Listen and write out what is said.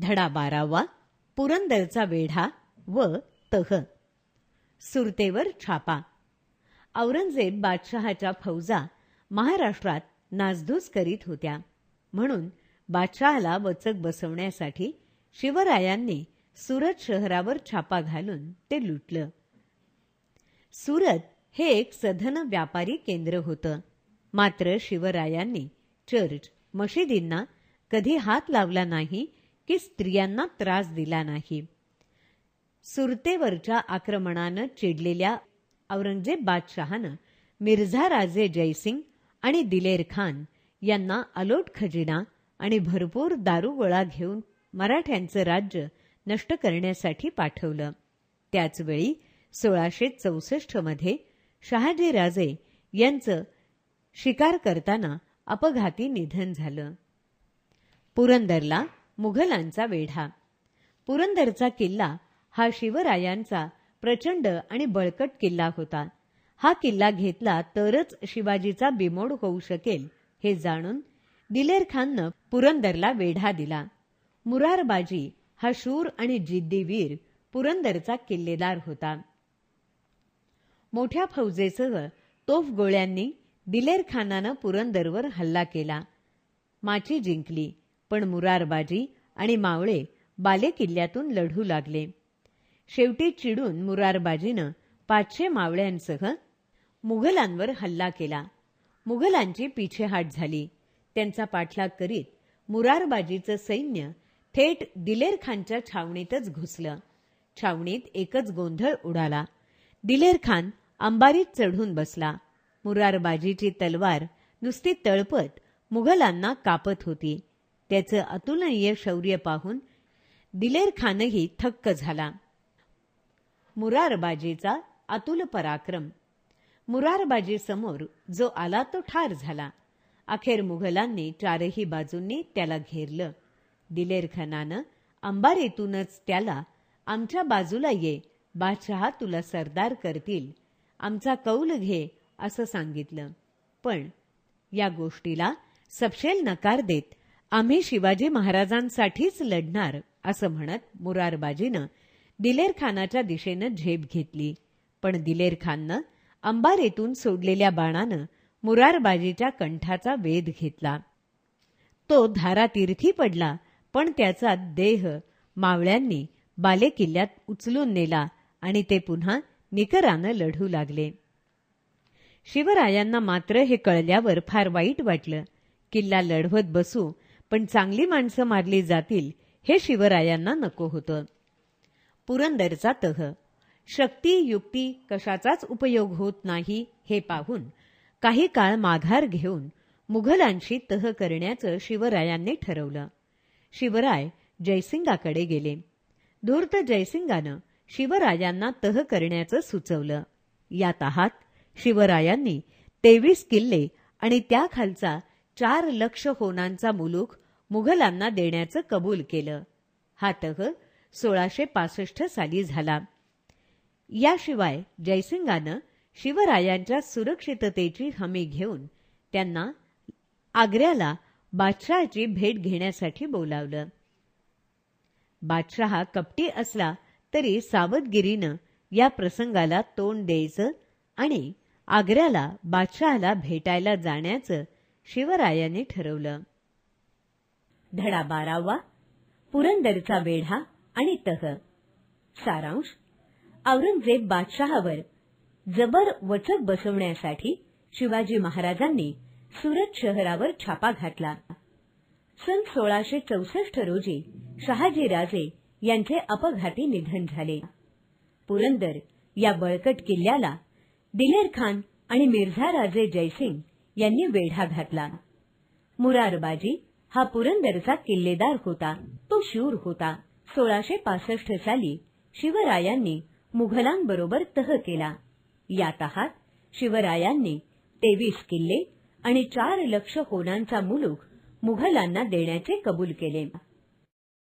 धडा 12वा पुरंदरचा वेढा व तह. सुरतेवर छापा. औरंगजेब बादशहाच्या फौजा महाराष्ट्रात नासधूस करीत होत्या, म्हणून बादशहाला वचक बसवण्यासाठी शिवरायांनी सुरत शहरावर छापा घालून ते लुटलं. सुरत हे एक सधन व्यापारी केंद्र होतं, मात्र शिवरायांनी चर्च मशिदींना कधी हात लावला नाही की स्त्रियांना त्रास दिला नाही. सुरतेवरच्या आक्रमणानं चिडलेल्या औरंगजेब बादशहानं मिर्झा राजे जयसिंग आणि दिलेर खान यांना अलोट खजिना आणि भरपूर दारुगोळा घेऊन मराठ्यांचं राज्य नष्ट करण्यासाठी पाठवलं. त्याचवेळी 1664 मध्ये शहाजीराजे यांचं शिकार करताना अपघाती निधन झालं. पुरंदरला मुघलांचा वेढा. पुरंदरचा किल्ला हा शिवरायांचा प्रचंड आणि बळकट किल्ला होता. हा किल्ला घेतला तरच शिवाजीचा बिमोड होऊ शकेल हे जाणून दिलेर खाननं पुरंदरला वेढा दिला. मुरारबाजी हा शूर आणि जिद्दी वीर पुरंदरचा किल्लेदार होता. मोठ्या फौजेसह तोफगोळ्यांनी दिलेर खानानं पुरंदरवर हल्ला केला. माची जिंकली, पण मुरारबाजी आणि मावळे बाले किल्ल्यातून लढू लागले. शेवटी चिडून मुरारबाजीनं 500 मावळ्यांसह मुघलांवर हल्ला केला. मुघलांची पिछेहाट झाली. त्यांचा पाठलाग करीत मुरारबाजीचं सैन्य थेट दिलेर खानच्या छावणीतच घुसलं. छावणीत एकच गोंधळ उडाला. दिलेर खान अंबारीत चढून बसला. मुरारबाजीची तलवार नुसती तळपत मुघलांना कापत होती. त्याचं अतुलनीय शौर्य पाहून दिलेर खानही थक्क झाला. मुरारबाजीचा अतुल पराक्रम. मुरारबाजी समोर जो आला तो ठार झाला. अखेर मुघलांनी चारही बाजूंनी त्याला घेरलं. दिलेर खानानं अंबारीतूनच त्याला आमच्या बाजूला ये, बादशहा तुला सरदार करतील, आमचा कौल घे असं सांगितलं. पण या गोष्टीला सपशेल नकार देत आम्ही शिवाजी महाराजांसाठीच लढणार असं म्हणत मुरारबाजीनं दिलेर खानाच्या दिशेनं झेप घेतली. पण दिलेर खाननं अंबारीतून सोडलेल्या बाणानं मुरारबाजीच्या कंठाचा वेध घेतला. तो धारातीर्थी पडला, पण त्याचा देह मावळ्यांनी बाले किल्ल्यात उचलून नेला आणि ते पुन्हा निकरानं लढू लागले. शिवरायांना मात्र हे कळल्यावर फार वाईट वाटलं. किल्ला लढवत बसू, पण चांगली माणसं मारली जातील हे शिवरायांना नको होतं. पुरंदरचा तह. शक्ती युक्ती कशाचाच उपयोग होत नाही हे पाहून काही काळ माघार घेऊन मुघलांशी तह करण्याचं शिवरायांनी ठरवलं. शिवराय जयसिंगाकडे गेले. धूर्त जयसिंगानं शिवरायांना तह करण्याचं सुचवलं. या तहात शिवरायांनी 23 किल्ले आणि त्याखालचा 4 लक्ष होनांचा मुलूख मुघलांना देण्याचं कबूल केलं. हा तह 1665 साली झाला. याशिवाय जयसिंगानं शिवरायांच्या सुरक्षिततेची हमी घेऊन त्यांना आग्र्याला बादशहाची भेट घेण्यासाठी बोलावलं. बादशहा कपटी असला तरी सावधगिरीनं या प्रसंगाला तोंड द्यायचं आणि आग्र्याला बादशहाला भेटायला जाण्याचं शिवरायांनी ठरवलं. धडा 12वा पुरंदरचा वेढा आणि तह. सारांश. औरंगजेब बादशहावर जबर वचक बसवण्यासाठी शिवाजी महाराजांनी सुरत शहरावर छापा घातला. सन 1664 रोजी शहाजीराजे यांचे अपघाती निधन झाले. पुरंदर या बळकट किल्ल्याला दिलेर खान आणि मिर्झा राजे जयसिंग यांनी वेढा घातला. मुरारबाजी हा पुरंदरचा किल्लेदार होता. तो शूर होता. 1665 साली शिवरायांनी मुघलांबरोबर तह केला. या तहात शिवरायांनी 23 किल्ले आणि 4 लक्ष होनांचा मुलूख मुघलांना देण्याचे कबूल केले.